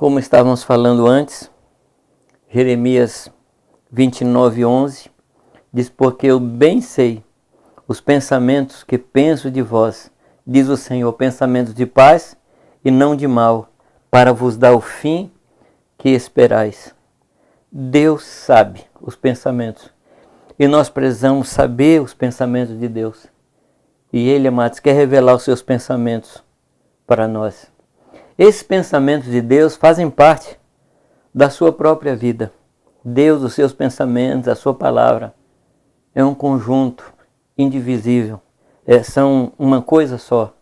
Como estávamos falando antes, Jeremias 29:11 diz: porque eu bem sei os pensamentos que penso de vós, diz o Senhor, pensamentos de paz e não de mal, para vos dar o fim que esperais. Deus sabe os pensamentos e nós precisamos saber os pensamentos de Deus. E Ele, amados, quer revelar os seus pensamentos para nós. Esses pensamentos de Deus fazem parte da sua própria vida. Deus, os seus pensamentos, a sua palavra, é um conjunto indivisível. São uma coisa só.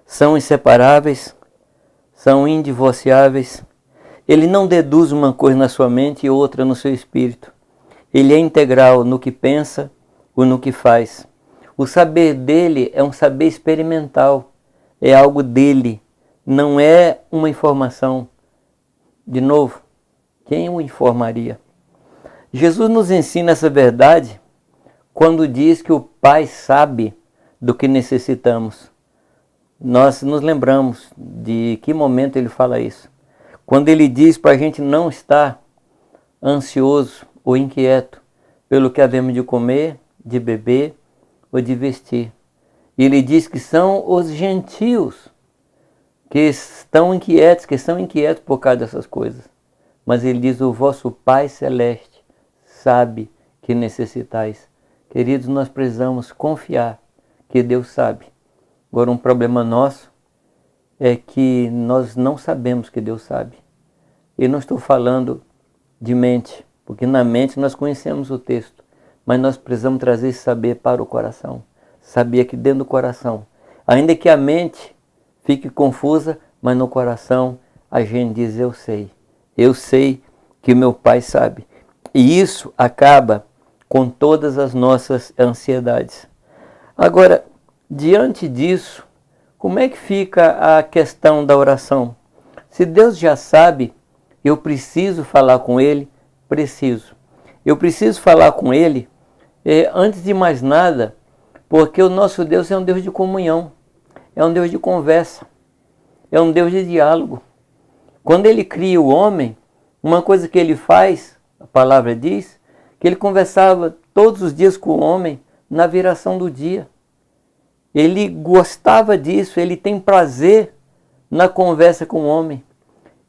São inseparáveis, são indivociáveis. Ele não deduz uma coisa na sua mente e outra no seu espírito. Ele é integral no que pensa ou no que faz. O saber dele é um saber experimental. É algo dele. Não é uma informação. De novo, quem o informaria? Jesus nos ensina essa verdade quando diz que o Pai sabe do que necessitamos. Nós nos lembramos de que momento ele fala isso. Quando ele diz para a gente não estar ansioso ou inquieto pelo que havemos de comer, de beber ou de vestir. E ele diz que são os gentios que estão inquietos, que são inquietos por causa dessas coisas. Mas ele diz: o vosso Pai Celeste sabe que necessitais. Queridos, nós precisamos confiar que Deus sabe. Agora, um problema nosso é que nós não sabemos que Deus sabe. Eu não estou falando de mente, porque na mente nós conhecemos o texto, mas nós precisamos trazer esse saber para o coração. Saber que dentro do coração, ainda que a mente fique confusa, mas no coração a gente diz: eu sei que meu Pai sabe. E isso acaba com todas as nossas ansiedades. Agora, diante disso, como é que fica a questão da oração? Se Deus já sabe, eu preciso falar com Ele? Preciso. Eu preciso falar com Ele, antes de mais nada, porque o nosso Deus é um Deus de comunhão, é um Deus de conversa, é um Deus de diálogo. Quando Ele cria o homem, uma coisa que Ele faz, a palavra diz, que Ele conversava todos os dias com o homem na viração do dia. Ele gostava disso, Ele tem prazer na conversa com o homem.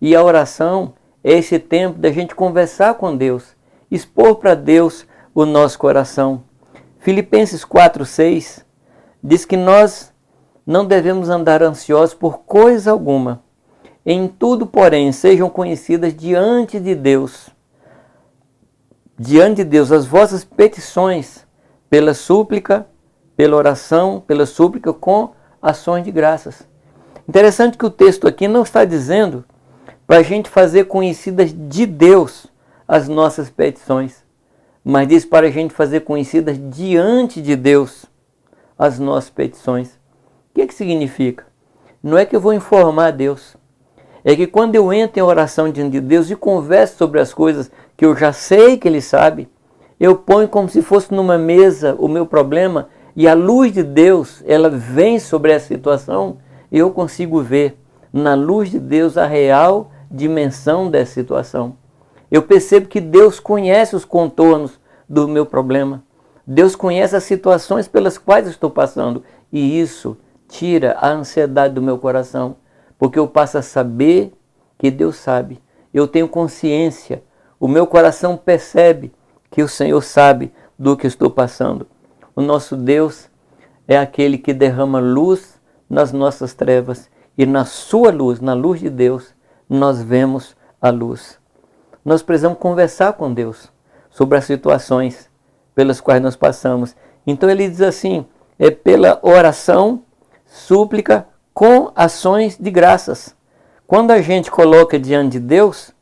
E a oração é esse tempo da gente conversar com Deus, expor para Deus o nosso coração. Filipenses 4:6 diz que nós não devemos andar ansiosos por coisa alguma. Em tudo, porém, sejam conhecidas diante de Deus as vossas petições, pela súplica, pela oração, pela súplica com ações de graças. Interessante que o texto aqui não está dizendo para a gente fazer conhecidas de Deus as nossas petições, mas diz para a gente fazer conhecidas diante de Deus as nossas petições. O que significa? Não é que eu vou informar a Deus, é que quando eu entro em oração diante de Deus e converso sobre as coisas que eu já sei que Ele sabe, eu ponho como se fosse numa mesa o meu problema e a luz de Deus, ela vem sobre essa situação e eu consigo ver na luz de Deus a real dimensão dessa situação. Eu percebo que Deus conhece os contornos do meu problema. Deus conhece as situações pelas quais eu estou passando e isso tira a ansiedade do meu coração, porque eu passo a saber que Deus sabe. Eu tenho consciência, o meu coração percebe que o Senhor sabe do que estou passando. O nosso Deus é aquele que derrama luz nas nossas trevas e na sua luz, na luz de Deus, nós vemos a luz. Nós precisamos conversar com Deus sobre as situações pelas quais nós passamos. Então ele diz assim, é pela oração, súplica, com ações de graças. Quando a gente coloca diante de Deus,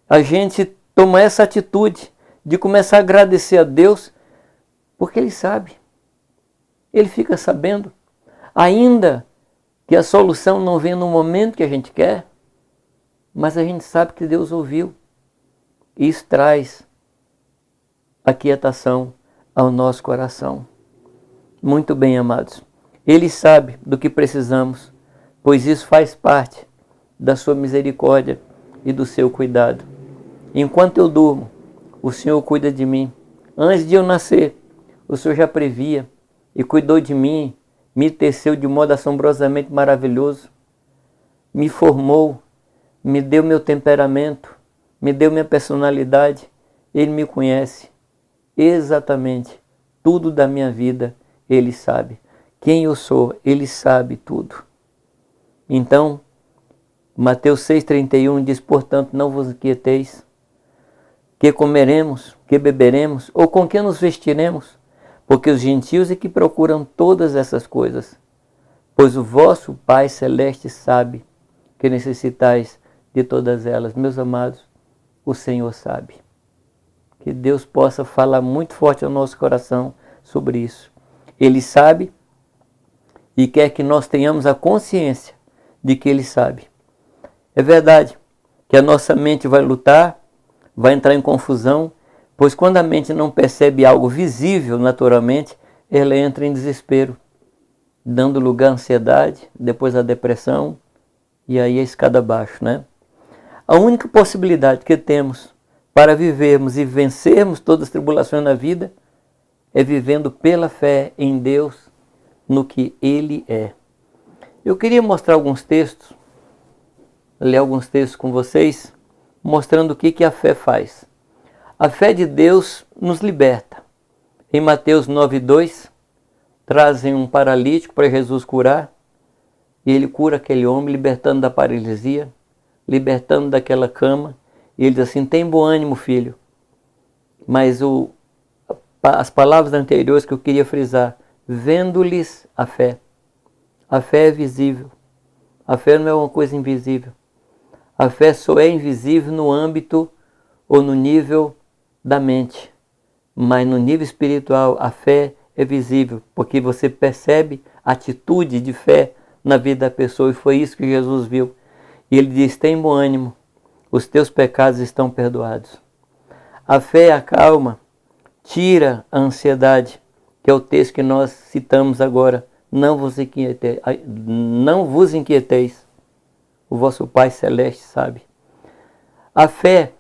a gente toma essa atitude de começar a agradecer a Deus, porque Ele sabe. Ele fica sabendo. Ainda que a solução não venha no momento que a gente quer, mas a gente sabe que Deus ouviu. E isso traz aquietação ao nosso coração. Muito bem, amados. Ele sabe do que precisamos, pois isso faz parte da sua misericórdia. e do seu cuidado. Enquanto eu durmo, o Senhor cuida de mim. Antes de eu nascer, o Senhor já previa e cuidou de mim, me teceu de modo assombrosamente maravilhoso, me formou, me deu meu temperamento, me deu minha personalidade. Ele me conhece exatamente tudo da minha vida, Ele sabe. Quem eu sou, Ele sabe tudo. Então, Mateus 6,31 diz, portanto, não vos inquieteis, que comeremos, que beberemos, ou com que nos vestiremos, porque os gentios é que procuram todas essas coisas. Pois o vosso Pai Celeste sabe que necessitais de todas elas. Meus amados, o Senhor sabe. Que Deus possa falar muito forte ao nosso coração sobre isso. Ele sabe e quer que nós tenhamos a consciência de que Ele sabe. É verdade que a nossa mente vai lutar, vai entrar em confusão, pois quando a mente não percebe algo visível naturalmente, ela entra em desespero, dando lugar à ansiedade, depois à depressão e aí a escada abaixo, né? A única possibilidade que temos para vivermos e vencermos todas as tribulações na vida é vivendo pela fé em Deus, no que Ele é. Eu queria mostrar alguns textos, ler alguns textos com vocês, mostrando o que a fé faz. A fé de Deus nos liberta. Em Mateus 9,2, trazem um paralítico para Jesus curar, e Ele cura aquele homem, libertando da paralisia, libertando daquela cama, e Ele diz assim, tem bom ânimo, filho. Mas as palavras anteriores que eu queria frisar, vendo-lhes a fé. A fé é visível. A fé não é uma coisa invisível. A fé só é invisível no âmbito ou no nível da mente. Mas no nível espiritual, a fé é visível, porque você percebe a atitude de fé na vida da pessoa, e foi isso que Jesus viu. E Ele diz, tem bom ânimo, os teus pecados estão perdoados. A fé acalma, tira a ansiedade, que é o texto que nós citamos agora. Não vos inquieteis, o vosso Pai Celeste sabe. A fé,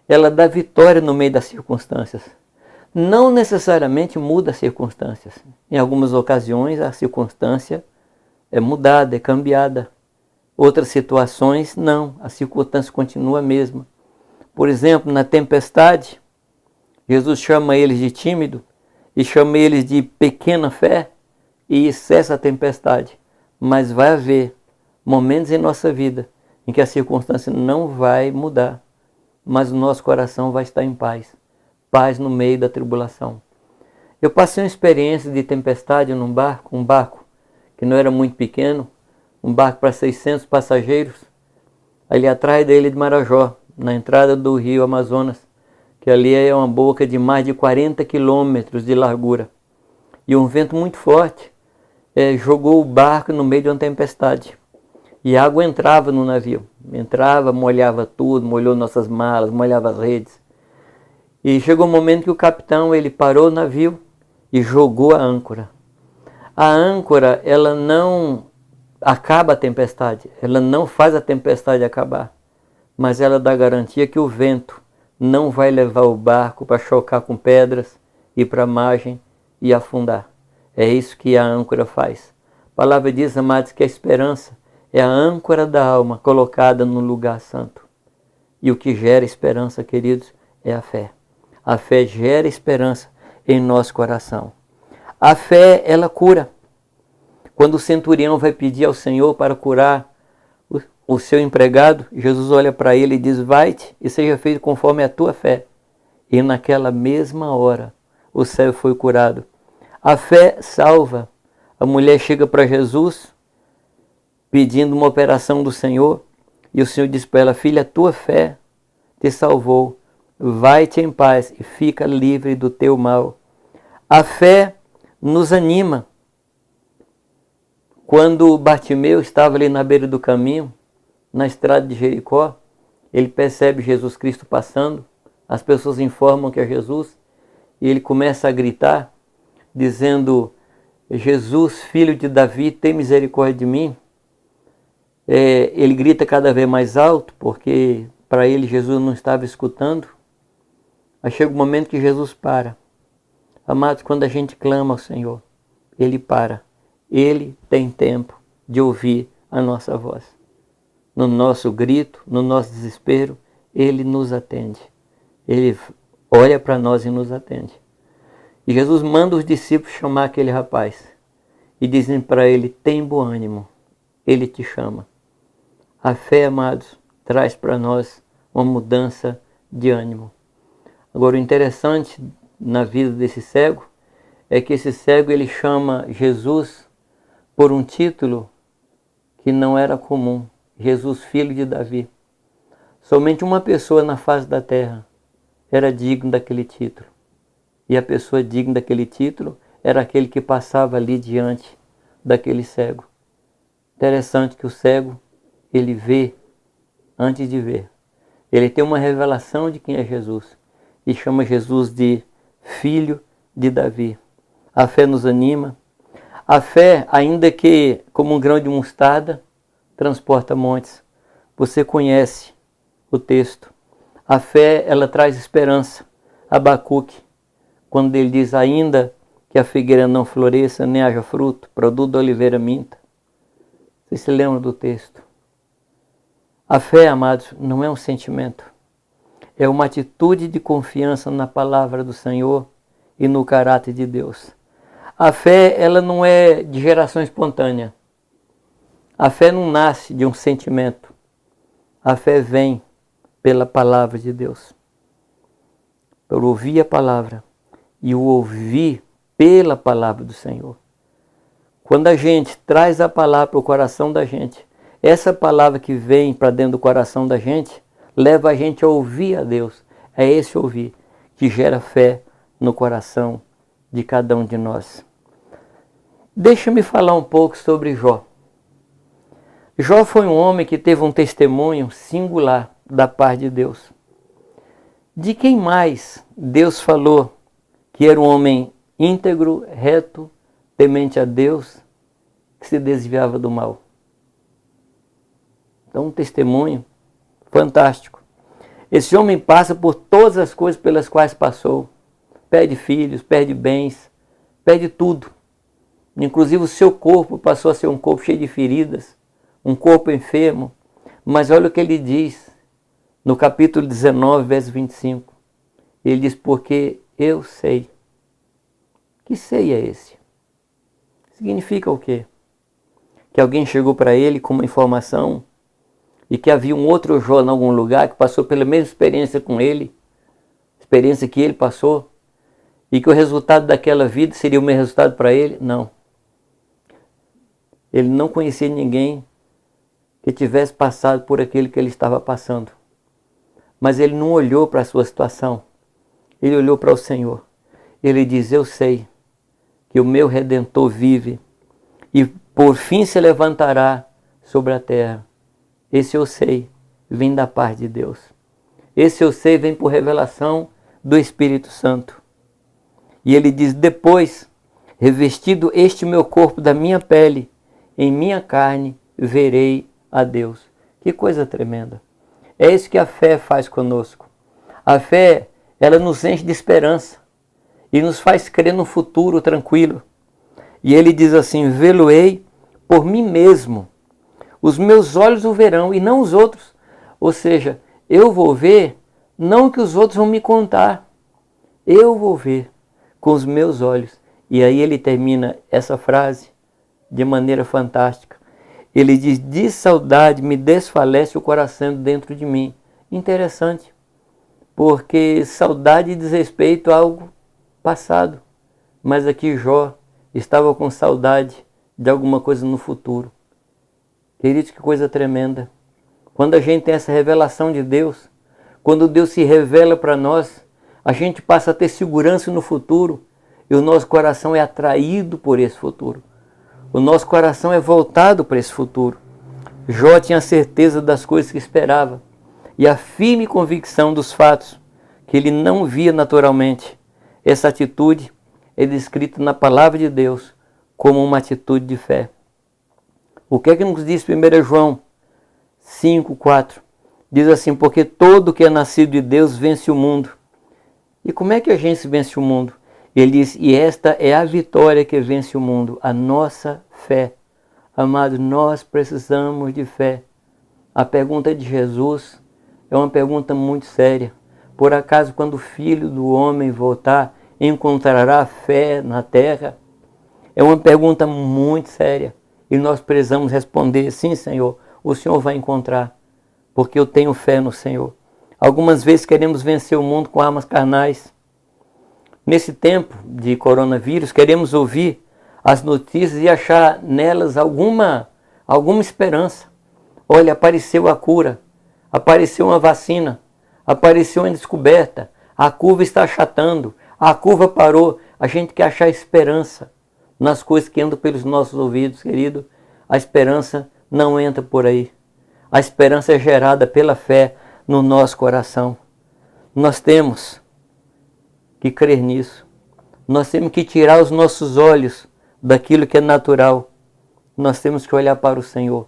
ela dá vitória no meio das circunstâncias. Não necessariamente muda as circunstâncias. Em algumas ocasiões a circunstância é mudada, é cambiada. Outras situações não, a circunstância continua a mesma. Por exemplo, na tempestade, Jesus chama eles de tímido e chama eles de pequena fé e cessa a tempestade. Mas vai haver momentos em nossa vida em que a circunstância não vai mudar, mas o nosso coração vai estar em paz. Paz no meio da tribulação. Eu passei uma experiência de tempestade num barco, um barco que não era muito pequeno, um barco para 600 passageiros, ali atrás da ilha de Marajó, na entrada do rio Amazonas, que ali é uma boca de mais de 40 quilômetros de largura. E um vento muito forte jogou o barco no meio de uma tempestade. E a água entrava no navio, entrava, molhava tudo, molhou nossas malas, molhava as redes. E chegou um momento que o capitão ele parou o navio e jogou a âncora. A âncora, ela não acaba a tempestade, ela não faz a tempestade acabar, mas ela dá garantia que o vento não vai levar o barco para chocar com pedras, ir para a margem e afundar. É isso que a âncora faz. A palavra diz, amados, que a esperança é a âncora da alma colocada no lugar santo. E o que gera esperança, queridos, é a fé. A fé gera esperança em nosso coração. A fé, ela cura. Quando o centurião vai pedir ao Senhor para curar o seu empregado, Jesus olha para ele e diz, vai-te e seja feito conforme a tua fé. E naquela mesma hora, o céu foi curado. A fé salva. A mulher chega para Jesus pedindo uma operação do Senhor e o Senhor diz para ela, filha, a tua fé te salvou. Vai-te em paz e fica livre do teu mal. A fé nos anima. Quando Bartimeu estava ali na beira do caminho, na estrada de Jericó, ele percebe Jesus Cristo passando, as pessoas informam que é Jesus, e ele começa a gritar, dizendo, Jesus, filho de Davi, tem misericórdia de mim. Ele grita cada vez mais alto, porque para ele Jesus não estava escutando. Aí chega um momento que Jesus para. Amados, quando a gente clama ao Senhor, Ele para. Ele tem tempo de ouvir a nossa voz. No nosso grito, no nosso desespero, Ele nos atende. Ele olha para nós e nos atende. E Jesus manda os discípulos chamar aquele rapaz. E dizem para ele, tem bom ânimo. Ele te chama. A fé, amados, traz para nós uma mudança de ânimo. Agora, o interessante na vida desse cego é que esse cego ele chama Jesus por um título que não era comum. Jesus, filho de Davi. Somente uma pessoa na face da terra era digno daquele título. E a pessoa digna daquele título era aquele que passava ali diante daquele cego. Interessante que o cego, ele vê antes de ver. Ele tem uma revelação de quem é Jesus. E chama Jesus de filho de Davi. A fé nos anima. A fé, ainda que como um grão de mostarda, transporta montes. Você conhece o texto. A fé, ela traz esperança. Abacuque, quando ele diz, ainda que a figueira não floresça, nem haja fruto, produto da oliveira minta. Vocês se lembram do texto? A fé, amados, não é um sentimento. É uma atitude de confiança na palavra do Senhor e no caráter de Deus. A fé, ela não é de geração espontânea. A fé não nasce de um sentimento. A fé vem pela palavra de Deus. Por ouvir a palavra e o ouvir pela palavra do Senhor. Quando a gente traz a palavra para o coração da gente, essa palavra que vem para dentro do coração da gente, leva a gente a ouvir a Deus. É esse ouvir que gera fé no coração de cada um de nós. Deixa-me falar um pouco sobre Jó. Jó foi um homem que teve um testemunho singular da parte de Deus. De quem mais Deus falou que era um homem íntegro, reto, temente a Deus, que se desviava do mal? Então, um testemunho fantástico. Esse homem passa por todas as coisas pelas quais passou. Perde filhos, perde bens, perde tudo. Inclusive o seu corpo passou a ser um corpo cheio de feridas, um corpo enfermo. Mas olha o que ele diz no capítulo 19, verso 25. Ele diz, porque eu sei. Que sei é esse? Significa o quê? Que alguém chegou para ele com uma informação e que havia um outro Jó em algum lugar que passou pela mesma experiência com ele, experiência que ele passou, e que o resultado daquela vida seria o mesmo resultado para ele? Não. Ele não conhecia ninguém que tivesse passado por aquilo que ele estava passando. Mas ele não olhou para a sua situação. Ele olhou para o Senhor. Ele diz, eu sei que o meu Redentor vive e por fim se levantará sobre a terra. Esse eu sei, vem da parte de Deus. Esse eu sei, vem por revelação do Espírito Santo. E ele diz, depois, revestido este meu corpo da minha pele, em minha carne, verei a Deus. Que coisa tremenda. É isso que a fé faz conosco. A fé, ela nos enche de esperança e nos faz crer no futuro tranquilo. E ele diz assim, vê-lo-ei por mim mesmo. Os meus olhos o verão e não os outros. Ou seja, eu vou ver, não que os outros vão me contar. Eu vou ver com os meus olhos. E aí ele termina essa frase de maneira fantástica. Ele diz, de saudade me desfalece o coração dentro de mim. Interessante, porque saudade diz respeito a algo passado. Mas aqui Jó estava com saudade de alguma coisa no futuro. Queridos, que coisa tremenda. Quando a gente tem essa revelação de Deus, quando Deus se revela para nós, a gente passa a ter segurança no futuro e o nosso coração é atraído por esse futuro. O nosso coração é voltado para esse futuro. Jó tinha certeza das coisas que esperava e a firme convicção dos fatos que ele não via naturalmente. Essa atitude é descrita na palavra de Deus como uma atitude de fé. O que é que nos diz 1 João 5,4? Diz assim, porque todo que é nascido de Deus vence o mundo. E como é que a gente vence o mundo? Ele diz, e esta é a vitória que vence o mundo, a nossa fé. Amados, nós precisamos de fé. A pergunta de Jesus é uma pergunta muito séria. Por acaso, quando o Filho do Homem voltar, encontrará fé na terra? É uma pergunta muito séria. E nós precisamos responder, sim, Senhor, o Senhor vai encontrar, porque eu tenho fé no Senhor. Algumas vezes queremos vencer o mundo com armas carnais. Nesse tempo de coronavírus, queremos ouvir as notícias e achar nelas alguma esperança. Olha, apareceu a cura, apareceu uma vacina, apareceu uma descoberta, a curva está achatando, a curva parou. A gente quer achar esperança nas coisas que andam pelos nossos ouvidos, querido. A esperança não entra por aí. A esperança é gerada pela fé no nosso coração. Nós temos que crer nisso. Nós temos que tirar os nossos olhos daquilo que é natural. Nós temos que olhar para o Senhor.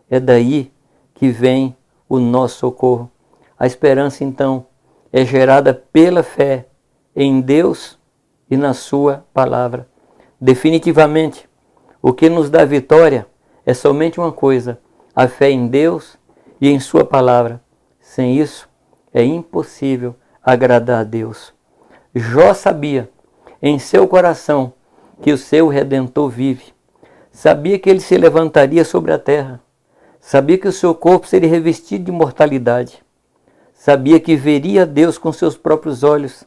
É daí que vem o nosso socorro. A esperança, então, é gerada pela fé em Deus e na sua palavra. Definitivamente, o que nos dá vitória é somente uma coisa, a fé em Deus e em sua palavra. Sem isso, é impossível agradar a Deus. Jó sabia em seu coração que o seu Redentor vive. Sabia que ele se levantaria sobre a terra. Sabia que o seu corpo seria revestido de imortalidade. Sabia que veria Deus com seus próprios olhos.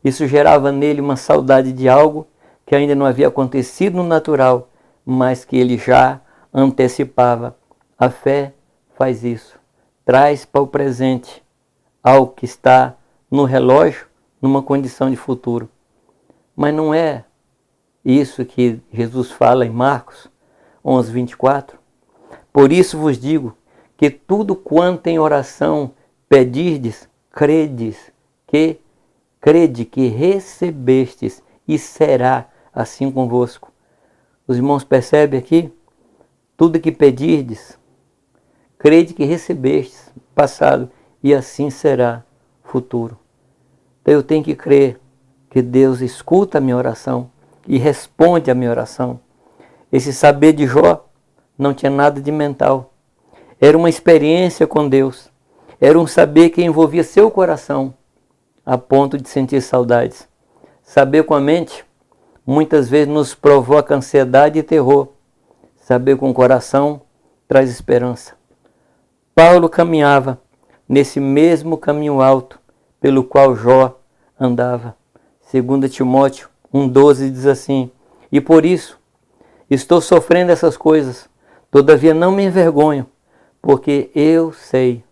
Isso gerava nele uma saudade de algo que ainda não havia acontecido no natural, mas que ele já antecipava. A fé faz isso. Traz para o presente algo que está no relógio, numa condição de futuro. Mas não é isso que Jesus fala em Marcos 11, 24. Por isso vos digo que tudo quanto em oração pedirdes, crede que recebestes e será assim convosco. Os irmãos percebem aqui? Tudo que pedirdes, crede que recebestes, passado, e assim será futuro. Então eu tenho que crer que Deus escuta a minha oração e responde a minha oração. Esse saber de Jó não tinha nada de mental. Era uma experiência com Deus. Era um saber que envolvia seu coração a ponto de sentir saudades. Saber com a mente muitas vezes nos provoca ansiedade e terror. Saber com o coração traz esperança. Paulo caminhava nesse mesmo caminho alto pelo qual Jó andava. 2 Timóteo 1,12 diz assim: e por isso estou sofrendo essas coisas, todavia não me envergonho, porque eu sei,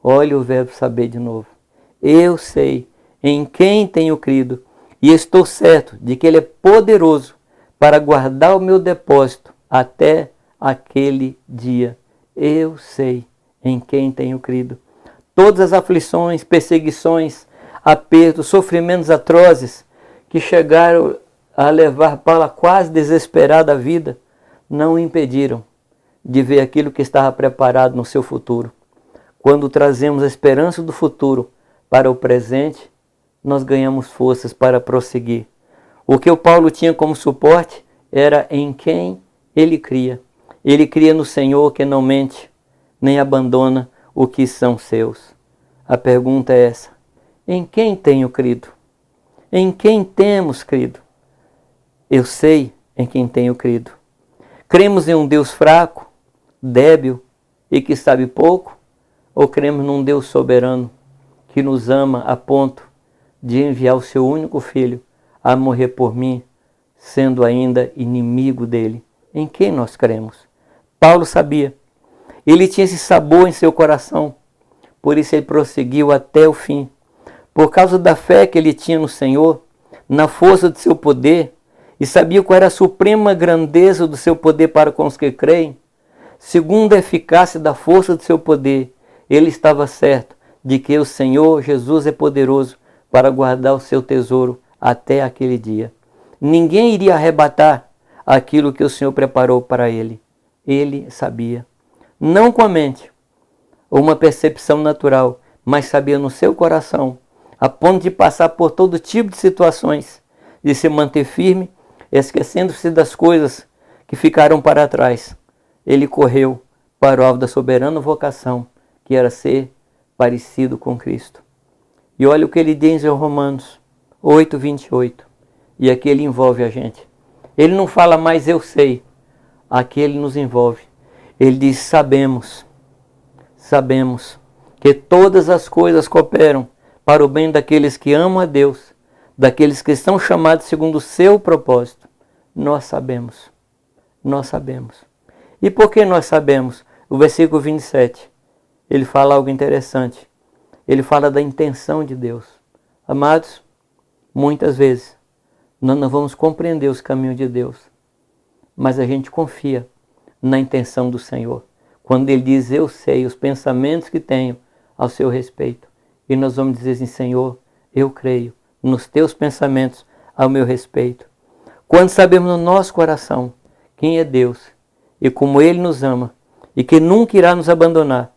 olha o verbo saber de novo, eu sei em quem tenho crido, e estou certo de que Ele é poderoso para guardar o meu depósito até aquele dia. Eu sei em quem tenho crido. Todas as aflições, perseguições, apertos, sofrimentos atrozes que chegaram a levar Paulo a quase desesperar da vida, não o impediram de ver aquilo que estava preparado no seu futuro. Quando trazemos a esperança do futuro para o presente, nós ganhamos forças para prosseguir. O que o Paulo tinha como suporte era em quem ele cria. Ele cria no Senhor que não mente, nem abandona o que são seus. A pergunta é essa: em quem tenho crido? Em quem temos crido? Eu sei em quem tenho crido. Cremos em um Deus fraco, débil e que sabe pouco? Ou cremos num Deus soberano que nos ama a ponto de enviar o seu único filho a morrer por mim, sendo ainda inimigo dele? Em quem nós cremos? Paulo sabia. Ele tinha esse sabor em seu coração. Por isso ele prosseguiu até o fim. Por causa da fé que ele tinha no Senhor, na força de seu poder, e sabia qual era a suprema grandeza do seu poder para com os que creem, segundo a eficácia da força do seu poder, ele estava certo de que o Senhor Jesus é poderoso para guardar o seu tesouro até aquele dia. Ninguém iria arrebatar aquilo que o Senhor preparou para ele. Ele sabia. Não com a mente, ou uma percepção natural, mas sabia no seu coração, a ponto de passar por todo tipo de situações, de se manter firme, esquecendo-se das coisas que ficaram para trás. Ele correu para o alvo da soberana vocação, que era ser parecido com Cristo. E olha o que ele diz em Romanos 8:28. E aqui ele envolve a gente. Ele não fala mais eu sei. Aqui ele nos envolve. Ele diz sabemos que todas as coisas cooperam para o bem daqueles que amam a Deus, daqueles que estão chamados segundo o seu propósito. Nós sabemos. E por que nós sabemos? O versículo 27, ele fala algo interessante. Ele fala da intenção de Deus. Amados, muitas vezes nós não vamos compreender os caminhos de Deus, mas a gente confia na intenção do Senhor. Quando ele diz, eu sei os pensamentos que tenho ao seu respeito. E nós vamos dizer assim, Senhor, eu creio nos teus pensamentos ao meu respeito. Quando sabemos no nosso coração quem é Deus e como Ele nos ama e que nunca irá nos abandonar,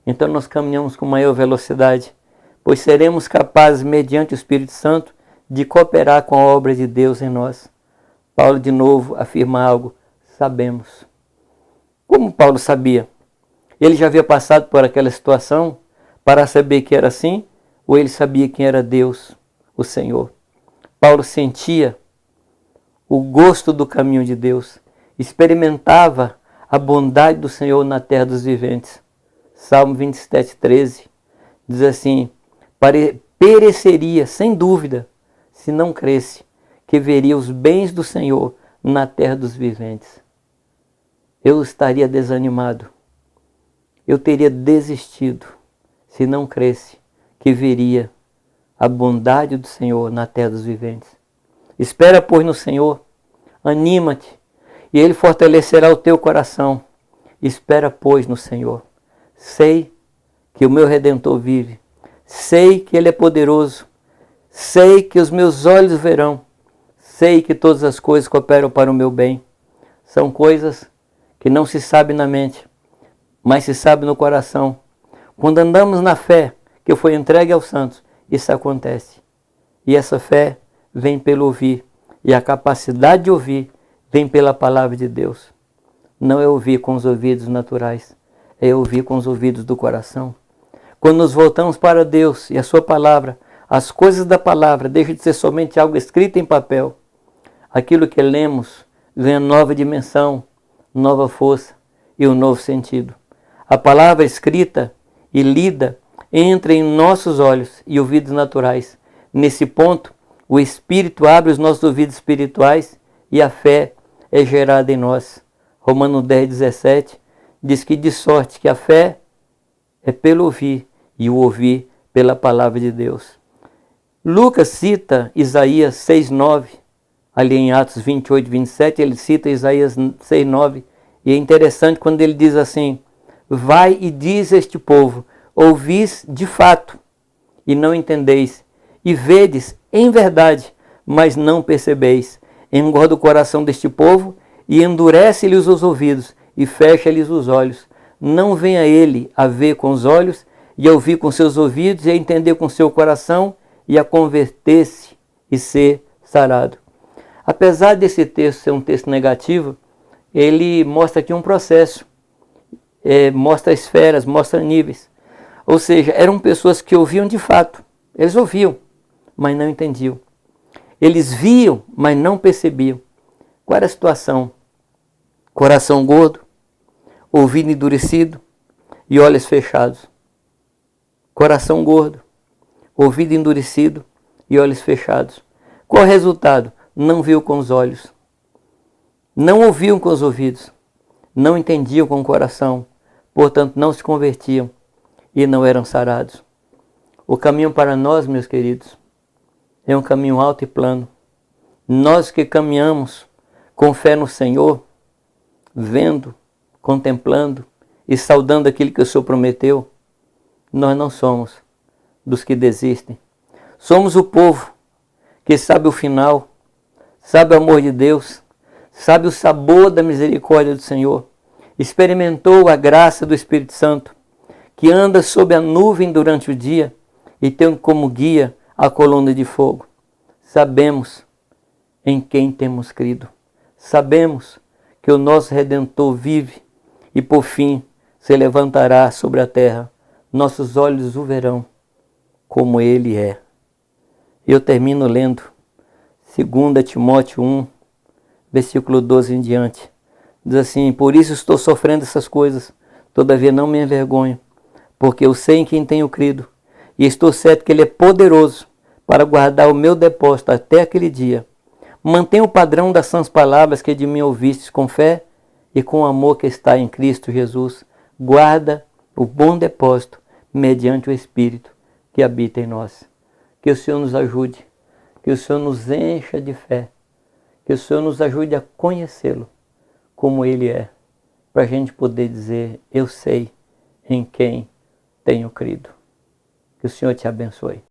então nós caminhamos com maior velocidade, pois seremos capazes, mediante o Espírito Santo, de cooperar com a obra de Deus em nós. Paulo de novo afirma algo, sabemos. Como Paulo sabia? Ele já havia passado por aquela situação para saber que era assim, ou ele sabia quem era Deus, o Senhor? Paulo sentia o gosto do caminho de Deus, experimentava a bondade do Senhor na terra dos viventes. Salmo 27:13 diz assim, pereceria sem dúvida, se não cresce, que veria os bens do Senhor na terra dos viventes. Eu estaria desanimado, eu teria desistido, se não cresce, que veria a bondade do Senhor na terra dos viventes. Espera, pois, no Senhor, anima-te, e Ele fortalecerá o teu coração. Espera, pois, no Senhor. Sei que o meu Redentor vive, sei que Ele é poderoso, sei que os meus olhos verão, sei que todas as coisas cooperam para o meu bem. São coisas que não se sabe na mente, mas se sabe no coração. Quando andamos na fé que foi entregue aos santos, isso acontece. E essa fé vem pelo ouvir, e a capacidade de ouvir vem pela palavra de Deus. Não é ouvir com os ouvidos naturais, é ouvir com os ouvidos do coração. Quando nos voltamos para Deus e a sua palavra, as coisas da palavra deixam de ser somente algo escrito em papel. Aquilo que lemos ganha nova dimensão, nova força e um novo sentido. A palavra escrita e lida entra em nossos olhos e ouvidos naturais. Nesse ponto, o Espírito abre os nossos ouvidos espirituais e a fé é gerada em nós. Romanos 10:17 diz que de sorte que a fé é pelo ouvir e o ouvir pela palavra de Deus. Lucas cita Isaías 6:9, ali em Atos 28:27, ele cita Isaías 6:9, e é interessante quando ele diz assim, vai e diz a este povo, ouvis de fato e não entendeis, e vedes em verdade, mas não percebeis. Engorda o coração deste povo e endurece-lhes os ouvidos e fecha-lhes os olhos. Não venha ele a ver com os olhos e a ouvir com seus ouvidos e a entender com seu coração e a converter-se e ser sarado. Apesar desse texto ser um texto negativo, ele mostra aqui um processo, mostra esferas, mostra níveis. Ou seja, eram pessoas que ouviam de fato, eles ouviam, mas não entendiam. Eles viam, mas não percebiam. Qual era a situação? Coração gordo, ouvido endurecido e olhos fechados. Coração gordo, ouvido endurecido e olhos fechados. Qual o resultado? Não viu com os olhos, não ouviam com os ouvidos, não entendiam com o coração, portanto não se convertiam e não eram sarados. O caminho para nós, meus queridos, é um caminho alto e plano. Nós que caminhamos com fé no Senhor, vendo, contemplando e saudando aquilo que o Senhor prometeu, nós não somos dos que desistem. Somos o povo que sabe o final, sabe o amor de Deus, sabe o sabor da misericórdia do Senhor, experimentou a graça do Espírito Santo, que anda sob a nuvem durante o dia e tem como guia a coluna de fogo. Sabemos em quem temos crido. Sabemos que o nosso Redentor vive e por fim se levantará sobre a terra. Nossos olhos o verão como ele é. Eu termino lendo 2 Timóteo 1, versículo 12 em diante. Diz assim: por isso estou sofrendo essas coisas, todavia não me envergonho, porque eu sei em quem tenho crido, e estou certo que ele é poderoso para guardar o meu depósito até aquele dia. Mantenha o padrão das sãs palavras que de mim ouvistes com fé e com o amor que está em Cristo Jesus. Guarda o bom depósito mediante o Espírito que habita em nós. Que o Senhor nos ajude, que o Senhor nos encha de fé, que o Senhor nos ajude a conhecê-lo como ele é, para a gente poder dizer: eu sei em quem tenho crido. Que o Senhor te abençoe.